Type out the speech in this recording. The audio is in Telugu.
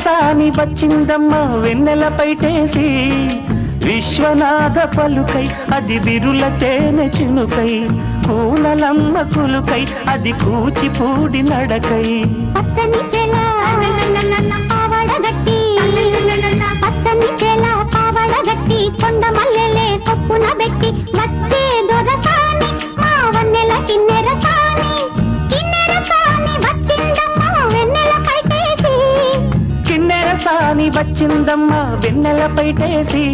సాని వచ్చిందమ్మ వెన్నెల పైటేసి విశ్వనాథ పలుకై అది బిరుల తేనె చినుకై కూనలమ్మ కులుకై అది కూచిపూడి నడకై పచ్చని చెల పావడగట్టి పచ్చని చెల పావడగట్టి కొండ మల్లెలే కొప్పున పెట్టి వచ్చే దొరసాని మా వన్నెల కిన్నెర సాని వచ్చిందమ్మ వెన్నెల పైటేసి కిన్నెర సాని వచ్చిందమ్మ వెన్నెల పైటేసి